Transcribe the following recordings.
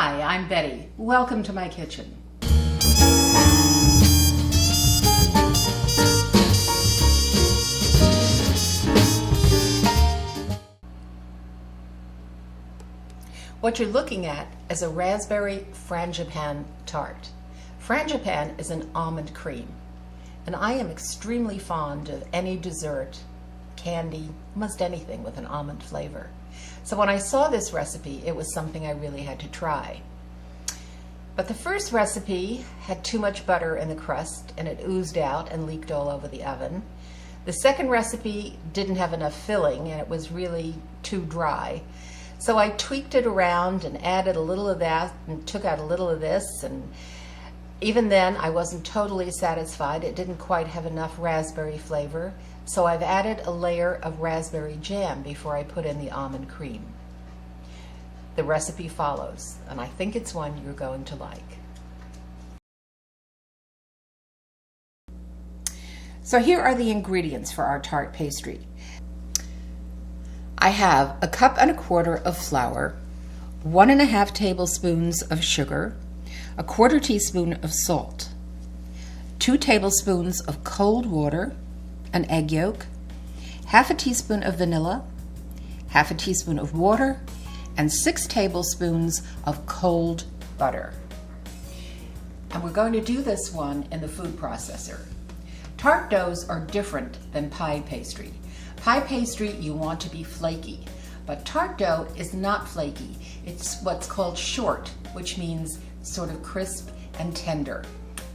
Hi, I'm Betty. Welcome to my kitchen. What you're looking at is a Raspberry Frangipane Tart. Frangipane is an almond cream, and I am extremely fond of any dessert, candy, almost anything with an almond flavor. So when I saw this recipe, it was something I really had to try. But the first recipe had too much butter in the crust and it oozed out and leaked all over the oven. The second recipe didn't have enough filling and it was really too dry. So I tweaked it around and added a little of that and took out a little of this, and even then I wasn't totally satisfied. It didn't quite have enough raspberry flavor. So I've added a layer of raspberry jam before I put in the almond cream. The recipe follows, and I think it's one you're going to like. So here are the ingredients for our tart pastry. I have 1.25 cups of flour, 1.5 tablespoons of sugar, 1/4 teaspoon of salt, 2 tablespoons of cold water, an egg yolk, 1/2 teaspoon of vanilla, 1/2 teaspoon of water, and 6 tablespoons of cold butter. And we're going to do this one in the food processor. Tart doughs are different than pie pastry. Pie pastry you want to be flaky, but tart dough is not flaky. It's what's called short, which means sort of crisp and tender.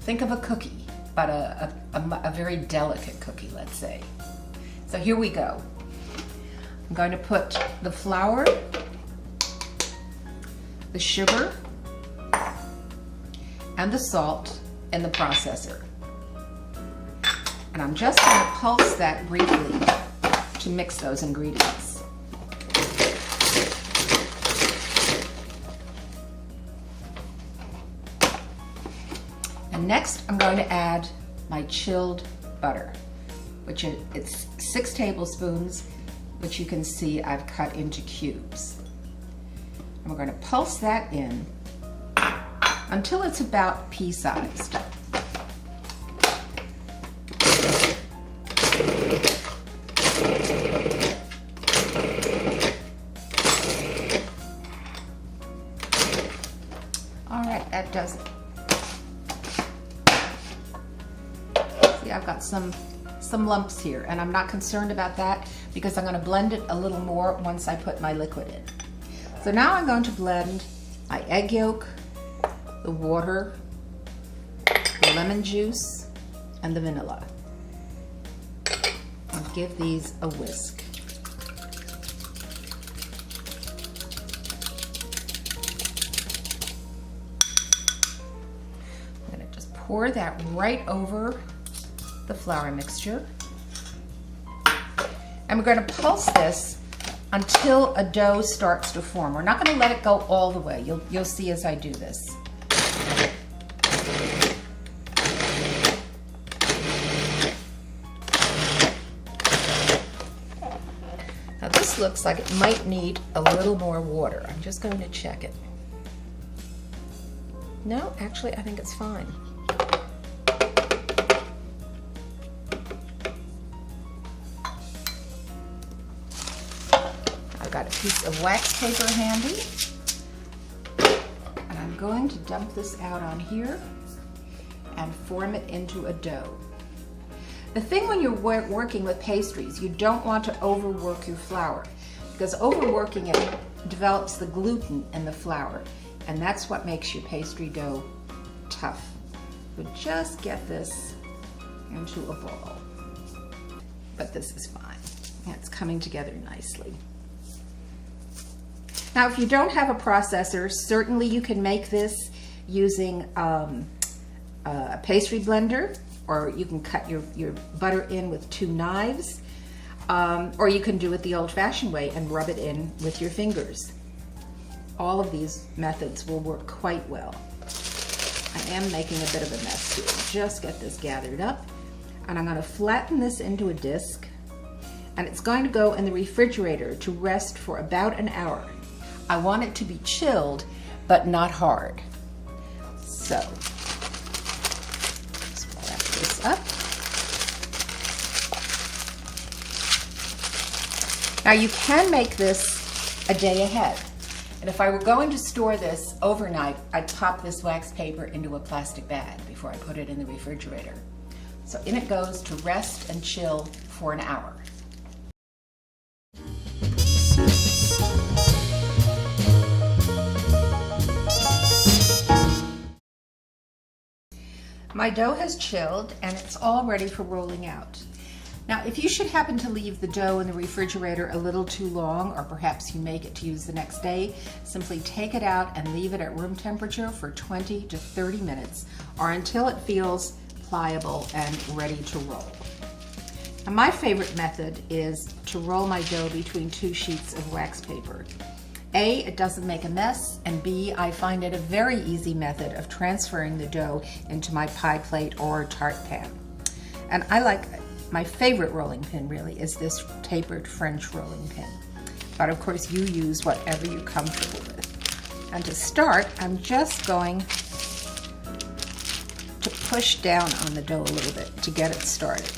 Think of a cookie, but a very delicate cookie, let's say. So here we go. I'm going to put the flour, the sugar, and the salt in the processor. And I'm just going to pulse that briefly to mix those ingredients. And next I'm going to add my chilled butter, which it's 6 tablespoons, which you can see I've cut into cubes. And we're going to pulse that in until it's about pea-sized. All right, that does it. See, I've got some lumps here, and I'm not concerned about that because I'm going to blend it a little more once I put my liquid in. So now I'm going to blend my egg yolk, the water, the lemon juice, and the vanilla. And give these a whisk. I'm going to just pour that right over the flour mixture. And we're going to pulse this until a dough starts to form. We're not going to let it go all the way. You'll see as I do this. Now this looks like it might need a little more water. I'm just going to check it. No, actually I think it's fine. I've got a piece of wax paper handy, and I'm going to dump this out on here and form it into a dough. The thing when you're working with pastries, you don't want to overwork your flour, because overworking it develops the gluten in the flour, and that's what makes your pastry dough tough. So just get this into a ball. But this is fine. It's coming together nicely. Now, if you don't have a processor, certainly you can make this using a pastry blender, or you can cut your butter in with 2 knives, or you can do it the old-fashioned way and rub it in with your fingers. All of these methods will work quite well. I am making a bit of a mess here. Just get this gathered up, and I'm going to flatten this into a disc, and it's going to go in the refrigerator to rest for about an hour. I want it to be chilled but not hard. So let's wrap this up. Now you can make this a day ahead. And if I were going to store this overnight, I'd pop this wax paper into a plastic bag before I put it in the refrigerator. So in it goes to rest and chill for an hour. My dough has chilled and it's all ready for rolling out. Now, if you should happen to leave the dough in the refrigerator a little too long, or perhaps you make it to use the next day, simply take it out and leave it at room temperature for 20 to 30 minutes, or until it feels pliable and ready to roll. Now, my favorite method is to roll my dough between 2 sheets of wax paper. A, it doesn't make a mess, and B, I find it a very easy method of transferring the dough into my pie plate or tart pan. And my favorite rolling pin really is this tapered French rolling pin. But of course you use whatever you're comfortable with. And to start, I'm just going to push down on the dough a little bit to get it started.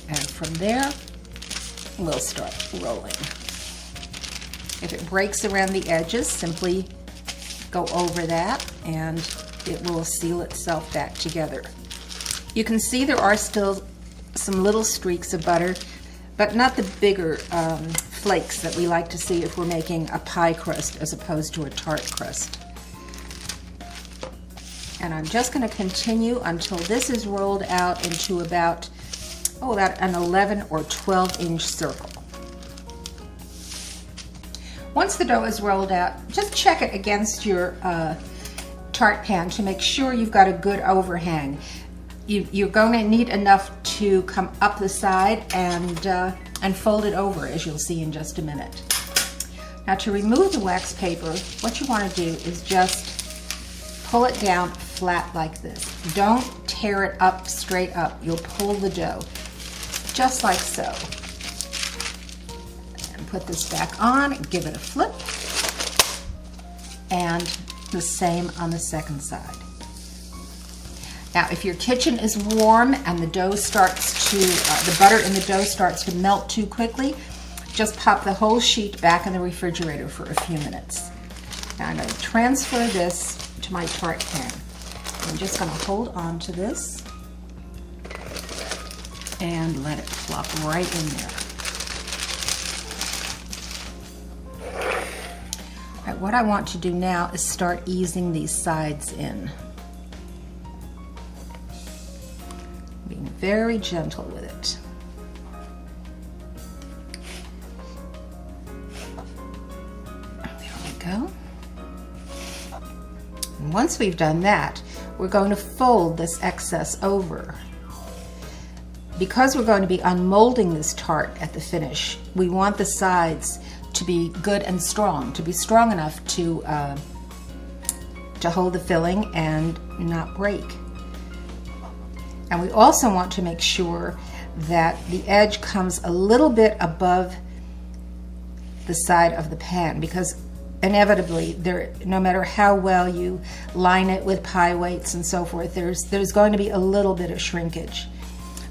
And from there, we'll start rolling. If it breaks around the edges, simply go over that and it will seal itself back together. You can see there are still some little streaks of butter, but not the bigger flakes that we like to see if we're making a pie crust as opposed to a tart crust. And I'm just going to continue until this is rolled out into about an 11 or 12-inch circle. Once the dough is rolled out, just check it against your tart pan to make sure you've got a good overhang. You're going to need enough to come up the side and fold it over, as you'll see in just a minute. Now, to remove the wax paper, what you want to do is just pull it down flat like this. Don't tear it up straight up. You'll pull the dough just like so. And put this back on, give it a flip, and the same on the second side. Now, if your kitchen is warm and the dough starts to, the butter in the dough starts to melt too quickly, just pop the whole sheet back in the refrigerator for a few minutes. Now I'm going to transfer this to my tart pan. I'm just going to hold on to this and let it plop right in there. All right, what I want to do now is start easing these sides in. Being very gentle with it. There we go. And once we've done that, we're going to fold this excess over. Because we're going to be unmolding this tart at the finish, we want the sides to be good and strong, to be strong enough to hold the filling and not break. And we also want to make sure that the edge comes a little bit above the side of the pan, because inevitably, no matter how well you line it with pie weights and so forth, there's going to be a little bit of shrinkage.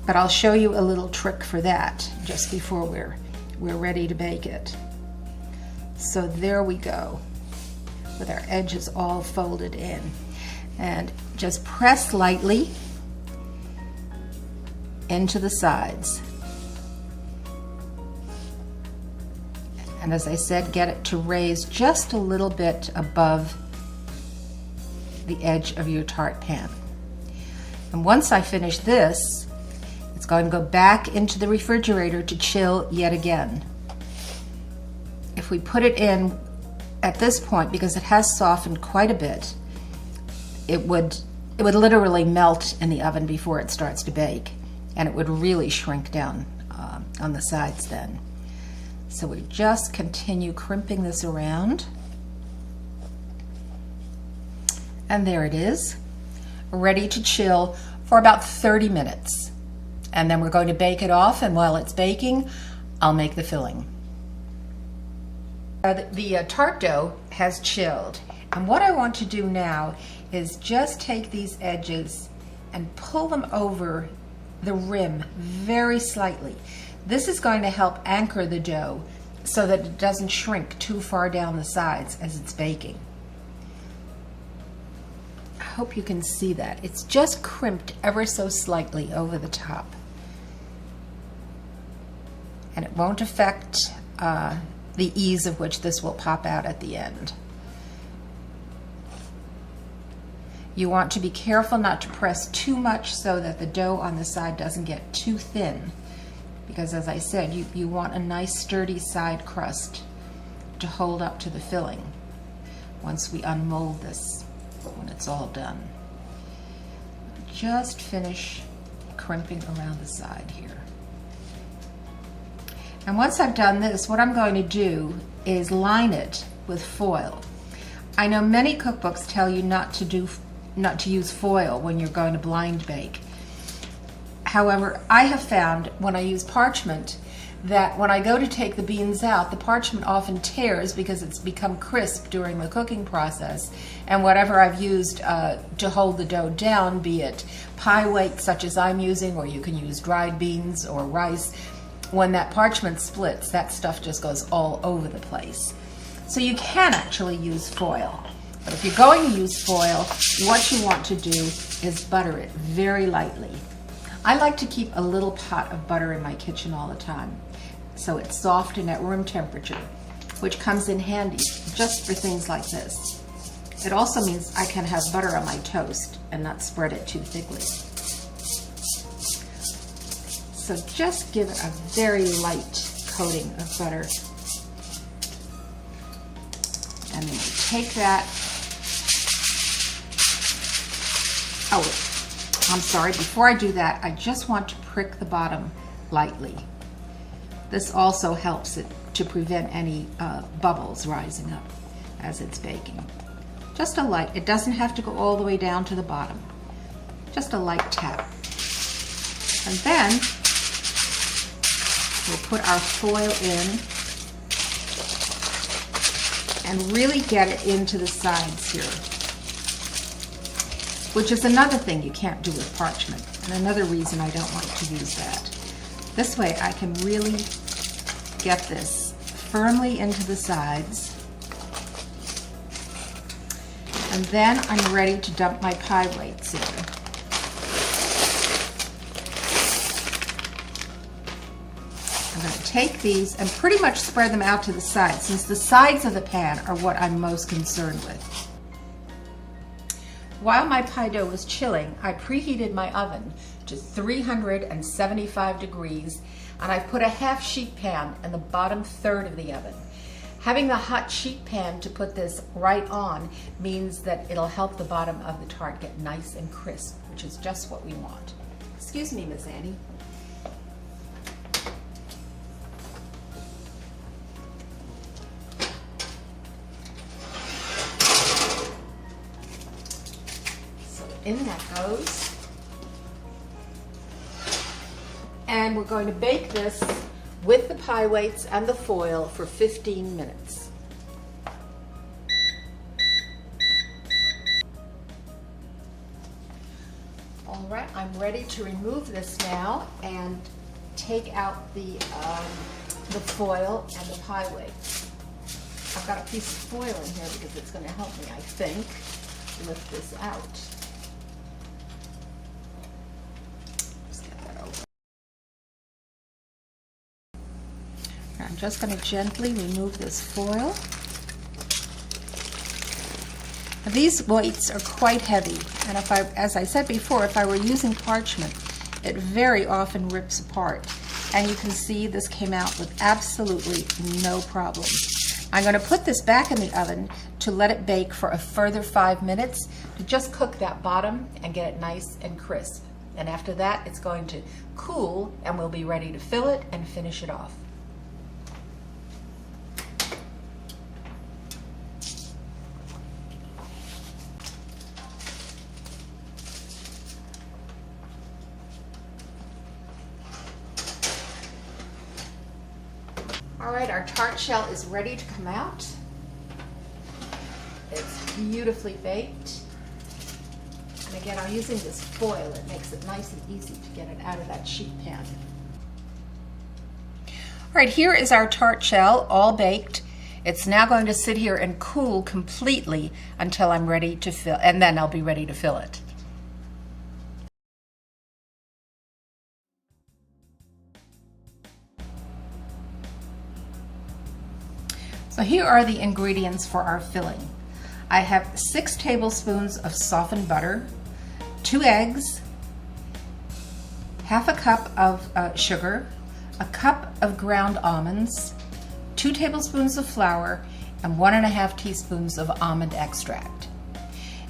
But I'll show you a little trick for that just before we're ready to bake it. So there we go, with our edges all folded in. And just press lightly into the sides. And as I said, get it to raise just a little bit above the edge of your tart pan. And once I finish this, it's going to go back into the refrigerator to chill yet again. If we put it in at this point, because it has softened quite a bit, it would literally melt in the oven before it starts to bake, and it would really shrink down on the sides then. So we just continue crimping this around. And there it is, ready to chill for about 30 minutes. And then we're going to bake it off, and while it's baking, I'll make the filling. The tart dough has chilled, and what I want to do now is just take these edges and pull them over the rim very slightly. This is going to help anchor the dough so that it doesn't shrink too far down the sides as it's baking. I hope you can see that. It's just crimped ever so slightly over the top. And it won't affect the ease of which this will pop out at the end. You want to be careful not to press too much so that the dough on the side doesn't get too thin, because as I said, you want a nice sturdy side crust to hold up to the filling once we unmold this, when it's all done. Just finish crimping around the side here. And once I've done this, what I'm going to do is line it with foil. I know many cookbooks tell you not to use foil when you're going to blind bake. However, I have found when I use parchment that when I go to take the beans out, the parchment often tears because it's become crisp during the cooking process, and whatever I've used to hold the dough down, be it pie weight such as I'm using, or you can use dried beans or rice, when that parchment splits, that stuff just goes all over the place. So you can actually use foil. But if you're going to use foil, what you want to do is butter it very lightly. I like to keep a little pot of butter in my kitchen all the time, so it's soft and at room temperature, which comes in handy just for things like this. It also means I can have butter on my toast and not spread it too thickly. So just give it a very light coating of butter. And then you take that. Oh, I'm sorry, before I do that, I just want to prick the bottom lightly. This also helps it to prevent any bubbles rising up as it's baking. Just a light, it doesn't have to go all the way down to the bottom. Just a light tap. And then we'll put our foil in and really get it into the sides here, which is another thing you can't do with parchment, and another reason I don't like to use that. This way I can really get this firmly into the sides, and then I'm ready to dump my pie weights in. I'm going to take these and pretty much spread them out to the sides, since the sides of the pan are what I'm most concerned with. While my pie dough was chilling, I preheated my oven to 375 degrees, and I put a half sheet pan in the bottom third of the oven. Having the hot sheet pan to put this right on means that it'll help the bottom of the tart get nice and crisp, which is just what we want. Excuse me, Miss Annie. In that goes. And we're going to bake this with the pie weights and the foil for 15 minutes. All right, I'm ready to remove this now and take out the foil and the pie weights. I've got a piece of foil in here because it's going to help me, I think, lift this out. I'm just going to gently remove this foil. Now, these weights are quite heavy, and as I said before, if I were using parchment, it very often rips apart. And you can see this came out with absolutely no problem. I'm going to put this back in the oven to let it bake for a further 5 minutes to just cook that bottom and get it nice and crisp. And after that, it's going to cool, and we'll be ready to fill it and finish it off. All right, our tart shell is ready to come out. It's beautifully baked. And again, I'm using this foil. It makes it nice and easy to get it out of that sheet pan. All right, here is our tart shell, all baked. It's now going to sit here and cool completely until I'm ready to fill, and then I'll be ready to fill it. So here are the ingredients for our filling. I have 6 tablespoons of softened butter, 2 eggs, half a cup of sugar, a cup of ground almonds, 2 tablespoons of flour, and 1½ teaspoons of almond extract.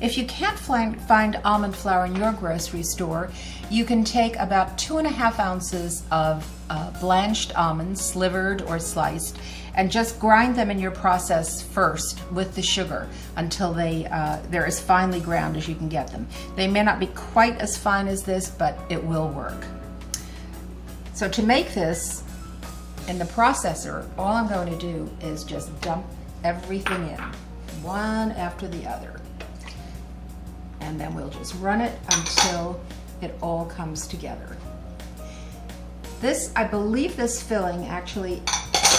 If you can't find almond flour in your grocery store, you can take about 2½ ounces of blanched almonds, slivered or sliced, and just grind them in your process first with the sugar until they're as finely ground as you can get them. They may not be quite as fine as this, but it will work. So to make this in the processor, all I'm going to do is just dump everything in, one after the other. And then we'll just run it until it all comes together. I believe this filling actually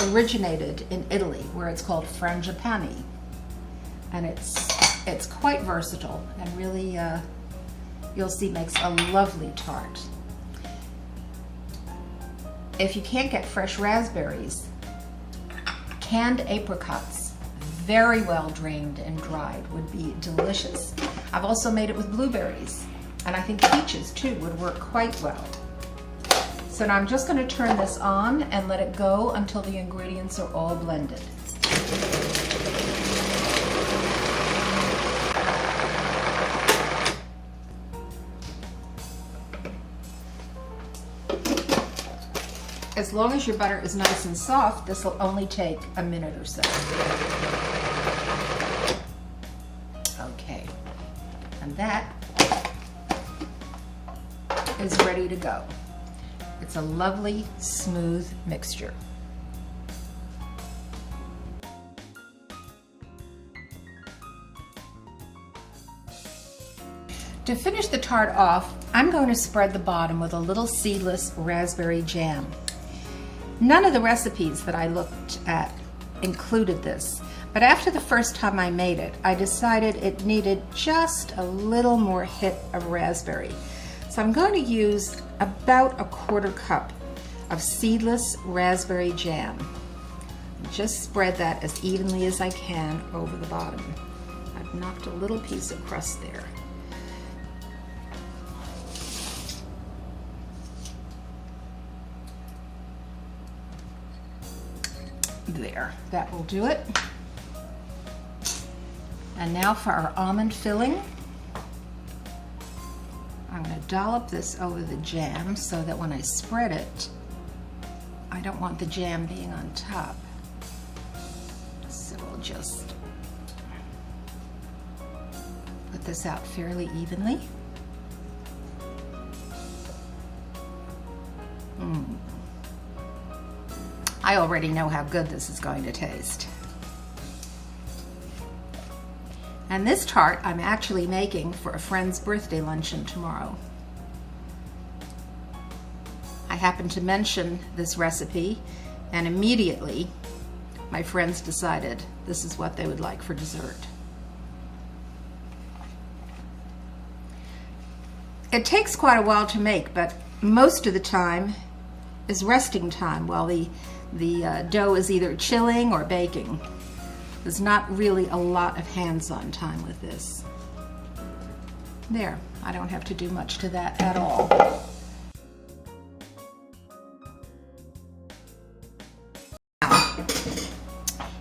originated in Italy, where it's called Frangipane. And it's quite versatile and really, you'll see, makes a lovely tart. If you can't get fresh raspberries, canned apricots, very well drained and dried, would be delicious. I've also made it with blueberries, and I think peaches too would work quite well. So now I'm just going to turn this on and let it go until the ingredients are all blended. As long as your butter is nice and soft, this will only take a minute or so. Okay, and that is ready to go. It's a lovely, smooth mixture. To finish the tart off, I'm going to spread the bottom with a little seedless raspberry jam. None of the recipes that I looked at included this, but after the first time I made it, I decided it needed just a little more hit of raspberry. So I'm going to use about 1/4 cup of seedless raspberry jam. Just spread that as evenly as I can over the bottom. I've knocked a little piece of crust there. There, that will do it. And now for our almond filling. I'm going to dollop this over the jam so that when I spread it, I don't want the jam being on top. So we'll just put this out fairly evenly. I already know how good this is going to taste. And this tart I'm actually making for a friend's birthday luncheon tomorrow. I happened to mention this recipe, and immediately my friends decided this is what they would like for dessert. It takes quite a while to make, but most of the time is resting time while the dough is either chilling or baking. There's not really a lot of hands-on time with this. There, I don't have to do much to that at all.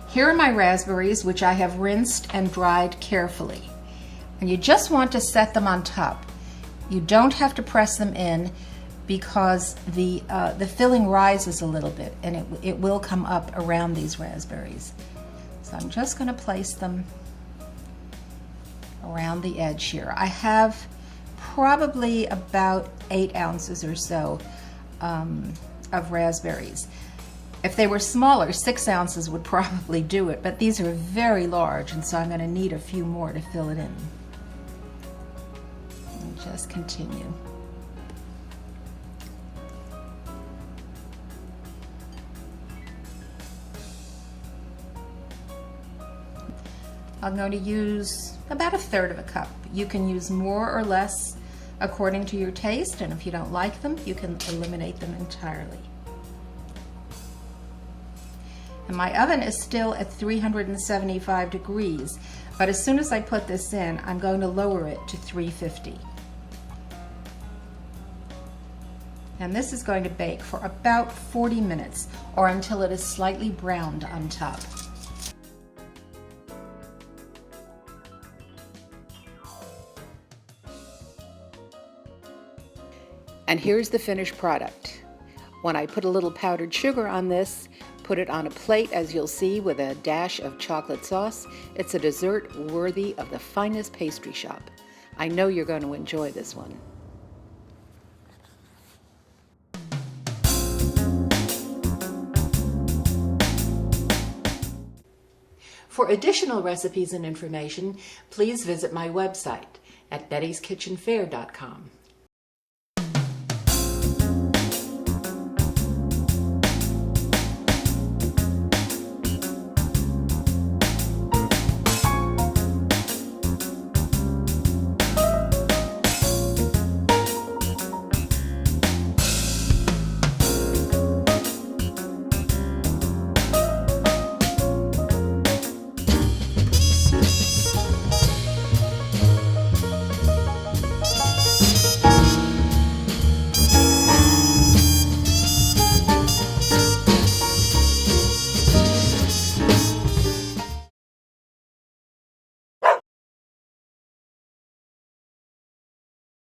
Here are my raspberries, which I have rinsed and dried carefully. And you just want to set them on top. You don't have to press them in because the filling rises a little bit and it will come up around these raspberries. So I'm just going to place them around the edge here. I have probably about 8 ounces or so of raspberries. If they were smaller, 6 ounces would probably do it, but these are very large, and so I'm going to need a few more to fill it in. And just continue. I'm going to use about 1/3 of a cup. You can use more or less according to your taste, and if you don't like them, you can eliminate them entirely. And my oven is still at 375 degrees, but as soon as I put this in, I'm going to lower it to 350. And this is going to bake for about 40 minutes, or until it is slightly browned on top. And here's the finished product. When I put a little powdered sugar on this, put it on a plate, as you'll see, with a dash of chocolate sauce, it's a dessert worthy of the finest pastry shop. I know you're going to enjoy this one. For additional recipes and information, please visit my website at bettyskitchenfare.com.